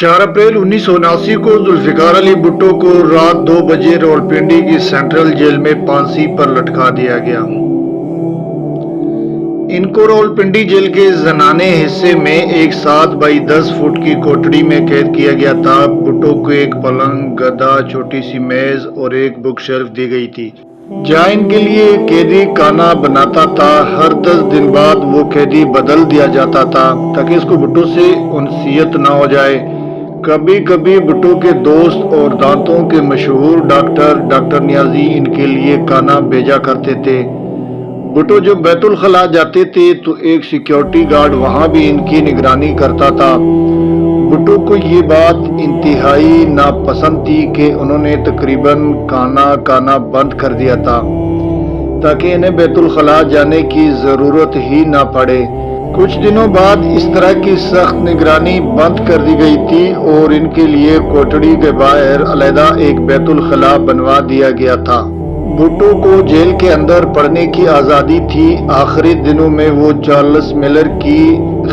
4 अप्रैल 1979 को जुल्फिकार अली भुट्टो को रात 2 बजे रावलपिंडी की सेंट्रल जेल में फांसी पर लटका दिया गया। इनको रावलपिंडी जेल के जनाने हिस्से में एक 7 बाई 10 फुट की कोठरी में कैद किया गया था। भुट्टो को एक पलंग, गदा, छोटी सी मेज और एक बुक शेल्फ दी गई थी, जहाँ इनके लिए कैदी खाना बनाता था। हर 10 दिन बाद वो कैदी बदल दिया जाता था ताकि इसको भुट्टो से उनसियत ना हो जाए। कभी कभी भुट्टो के दोस्त और दांतों के मशहूर डॉक्टर नियाजी इनके लिए खाना भेजा करते थे। भुट्टो जब बैतुल खला जाते थे तो एक सिक्योरिटी गार्ड वहां भी इनकी निगरानी करता था। भुट्टो को ये बात इंतहाई नापसंद थी कि उन्होंने तकरीबन खाना बंद कर दिया था ताकि इन्हें बैतुल खला जाने की जरूरत ही ना पड़े। कुछ दिनों बाद इस तरह की सख्त निगरानी बंद कर दी गई थी और इनके लिए कोठरी के बाहर अलहदा एक बैतुल खला बनवा दिया गया था। भुट्टो को जेल के अंदर पढ़ने की आज़ादी थी। आखिरी दिनों में वो चार्ल्स मिलर की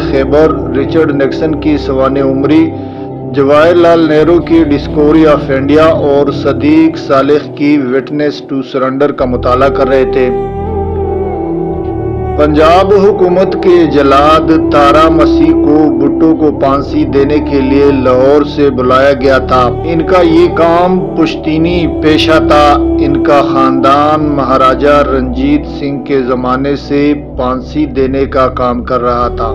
खैबर, रिचर्ड निक्सन की सवाने उमरी, जवाहरलाल नेहरू की डिस्कवरी ऑफ इंडिया और सदीक सालेह की विटनेस टू सरेंडर का मुताला कर रहे थे। पंजाब हुकूमत के जलाद तारा मसीह को भुट्टो को फांसी देने के लिए लाहौर से बुलाया गया था। इनका ये काम पुश्तीनी पेशा था। इनका खानदान महाराजा रंजीत सिंह के जमाने से फांसी देने का काम कर रहा था।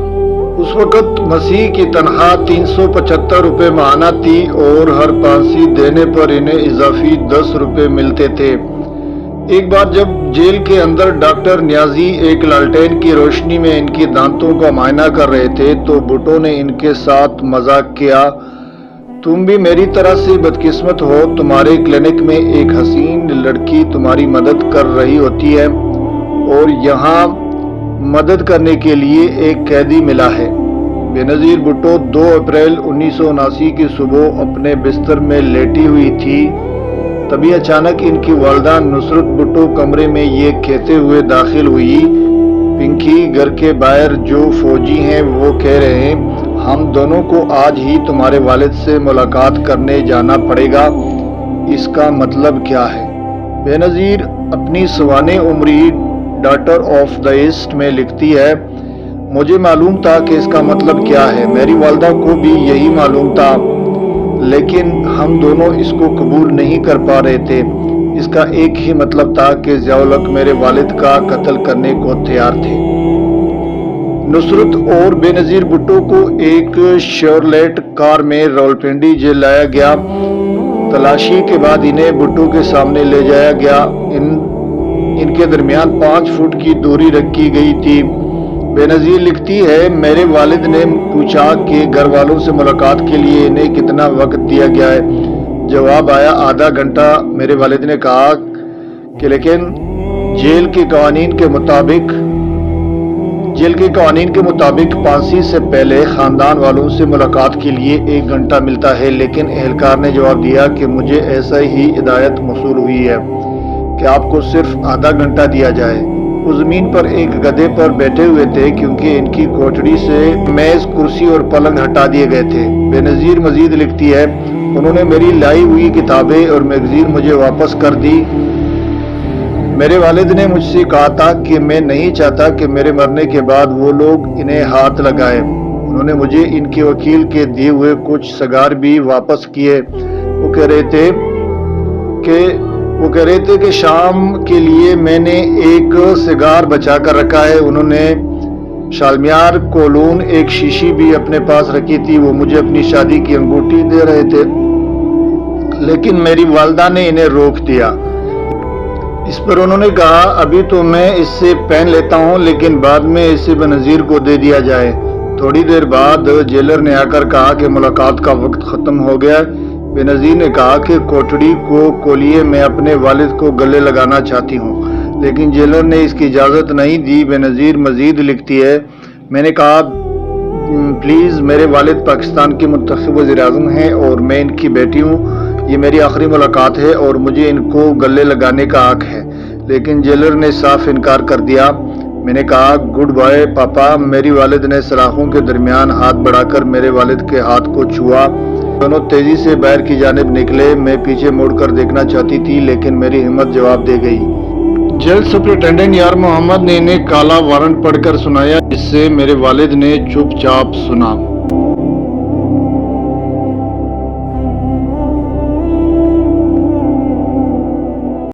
उस वक्त मसीह की तनख्वाह 375 रुपये माहाना थी और हर फांसी देने पर इन्हें इजाफी 10 रुपये मिलते थे। एक बार जब जेल के अंदर डॉक्टर नियाजी एक लालटेन की रोशनी में इनकी दांतों का मुआयना कर रहे थे तो भुट्टो ने इनके साथ मजाक किया, तुम भी मेरी तरह से बदकिस्मत हो, तुम्हारे क्लिनिक में एक हसीन लड़की तुम्हारी मदद कर रही होती है और यहाँ मदद करने के लिए एक कैदी मिला है। बेनज़ीर भुट्टो 2 अप्रैल 1979 की सुबह अपने बिस्तर में लेटी हुई थी। तभी अचानक इनकी वालिदा नुसरत भुट्टो कमरे में ये कहते हुए दाखिल हुई, पिंकी, घर के बाहर जो फौजी हैं वो कह रहे हैं हम दोनों को आज ही तुम्हारे वालिद से मुलाकात करने जाना पड़ेगा, इसका मतलब क्या है? बेनज़ीर अपनी सवाने उमरी डॉटर ऑफ द ईस्ट में लिखती है, मुझे मालूम था कि इसका मतलब क्या है, मेरी वालिदा को भी यही मालूम था, लेकिन हम दोनों इसको कबूल नहीं कर पा रहे थे। इसका एक ही मतलब था कि ज़िया-उल-हक मेरे वालिद का कत्ल करने को तैयार थे। नुसरत और बेनज़ीर भुट्टो को एक शेवरलेट कार में रावलपिंडी जेल लाया गया। तलाशी के बाद इन्हें भुट्टो के सामने ले जाया गया। इनके दरमियान 5 फुट की दूरी रखी गई थी। बेनज़ीर लिखती है, मेरे वालिद ने पूछा कि घर वालों से मुलाकात के लिए इन्हें कितना वक्त दिया गया है। जवाब आया, आधा घंटा। मेरे वालिद ने कहा कि लेकिन जेल के कवानीन के मुताबिक फांसी से पहले खानदान वालों से मुलाकात के लिए 1 घंटा मिलता है। लेकिन एहलकार ने जवाब दिया कि मुझे ऐसा ही हिदायत मौसूल हुई है कि आपको सिर्फ आधा घंटा दिया जाए। वो जमीन पर एक गधे पर बैठे हुए थे क्योंकि इनकी कोठरी से मेज, कुर्सी और पलंग हटा दिए गए थे। बेनज़ीर मजीद लिखती है, उन्होंने मेरी लाई हुई किताबें और मैगजीन मुझे वापस कर दी। मेरे वालिद ने मुझसे कहा था कि मैं नहीं चाहता कि मेरे मरने के बाद वो लोग इन्हें हाथ लगाए। उन्होंने मुझे इनके वकील के दिए हुए कुछ सगार भी वापस किए। वो कह रहे थे कि शाम के लिए मैंने एक सिगार बचा कर रखा है। उन्होंने शालमियार कोलून एक शीशी भी अपने पास रखी थी। वो मुझे अपनी शादी की अंगूठी दे रहे थे, लेकिन मेरी वालिदा ने इन्हें रोक दिया। इस पर उन्होंने कहा, अभी तो मैं इससे पहन लेता हूँ, लेकिन बाद में इसे बेनज़ीर को दे दिया जाए। थोड़ी देर बाद जेलर ने आकर कहा कि मुलाकात का वक्त ख़त्म हो गया। बेनज़ीर ने कहा कि कोठड़ी को खोलिए, मैं अपने वालिद को गले लगाना चाहती हूँ, लेकिन जेलर ने इसकी इजाज़त नहीं दी। बेनज़ीर मजीद लिखती है, मैंने कहा प्लीज़, मेरे वालिद पाकिस्तान के मुंतखब वज़ीर-ए-आज़म हैं और मैं इनकी बेटी हूँ। ये मेरी आखिरी मुलाकात है और मुझे इनको गले लगाने का हक है, लेकिन जेलर ने साफ इनकार कर दिया। मैंने कहा, गुड बाय पापा। मेरी वालिद ने सलाखों के दरमियान हाथ बढ़ाकर मेरे वालिद के हाथ को छुआ। دونوں تیزی سے باہر کی جانب نکلے. میں پیچھے مڑ کر دیکھنا چاہتی تھی لیکن میری ہمت جواب دے گئی. جیل سپرنٹینڈنٹ یار محمد نے انہیں کالا وارنٹ پڑھ کر سنایا جس سے میرے والد نے چپ چاپ سنا.